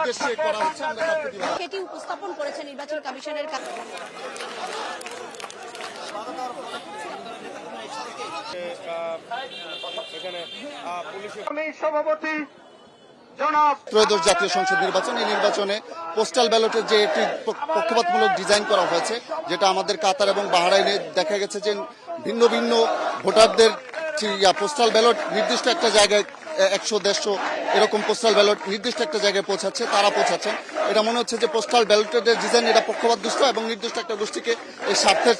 উদ্দেশ্যে করা হচ্ছে আমরা তার প্রতিবাদ। সেটি উপস্থাপন করেছে নির্বাচন কমিশনের সভাপতি ত্রয়োদশ জাতীয় সংসদ নির্বাচন, এই নির্বাচনে পোস্টাল ব্যালটের যে একটি পক্ষপাতমূলক ডিজাইন করা হয়েছে, যেটা আমাদের কাতার এবং বাহরাইনে দেখা গেছে যে ভিন্ন ভিন্ন ভোটারদের পোস্টাল ব্যালট নির্দিষ্ট একটা জায়গায় 100-150 এরকম পোস্টাল ব্যালট নির্দিষ্ট একটা জায়গায় পৌঁছাচ্ছে, তারা পৌঁছাচ্ছেন। এটা মনে হচ্ছে যে পোস্টাল ব্যালটের ডিজাইন এটা পক্ষপাতদুষ্ট এবং নির্দিষ্ট একটা গোষ্ঠীকে এই স্বার্থের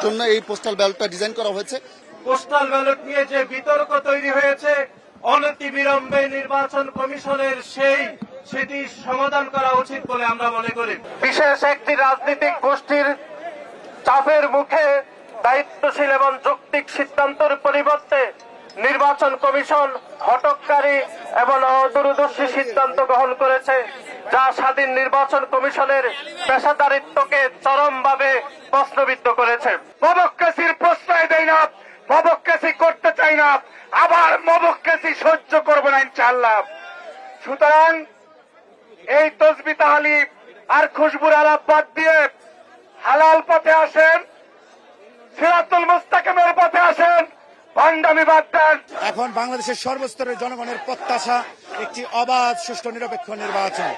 জন্য এই পোস্টাল ব্যালটটা ডিজাইন করা হয়েছে। পোস্টাল ব্যালট নিয়ে যে বিতর্ক তৈরি হয়েছে, অনতিবিলম্বে নির্বাচন কমিশনের সেটি সমাধান করা উচিত বলে আমরা মনে করি। বিশেষ একটি রাজনৈতিক গোষ্ঠীর চাপের মুখে দায়িত্বশীল এবং যৌক্তিক সিদ্ধান্তের পরিবর্তে নির্বাচন কমিশন হঠকারী এবং অদূরদর্শী সিদ্ধান্ত গ্রহণ করেছে, যা স্বাধীন নির্বাচন কমিশনের পেশাদারিত্বকে চরমভাবে প্রশ্নবিদ্ধ করেছে। মবক্কেসির প্রশ্রয় দেয় না, মবক্কেসি করতে চাই না, আবার মবক্কেসি সহ্য করবো না ইনশাআল্লাহ। সুতরাং এই তসবি তাহালি আর খুশবুর আলাপ বাদ দিয়ে হালাল পথে আসেন, সিরাতুল মুস্তাকিমের পথে আসেন, ভান্ডামি বাদ দেন। এখন বাংলাদেশের সর্বস্তরের জনগণের প্রত্যাশা একটি অবাধ, সুষ্ঠু, নিরপেক্ষ নির্বাচন।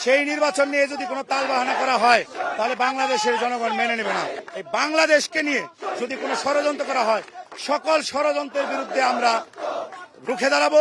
সেই নির্বাচন নিয়ে যদি কোনো তালবাহানা করা হয় তাহলে বাংলাদেশের জনগণ মেনে নেবে না। এই বাংলাদেশকে নিয়ে যদি কোনো ষড়যন্ত্র করা হয়, সকল ষড়যন্ত্রের বিরুদ্ধে আমরা রুখে দাঁড়াবো।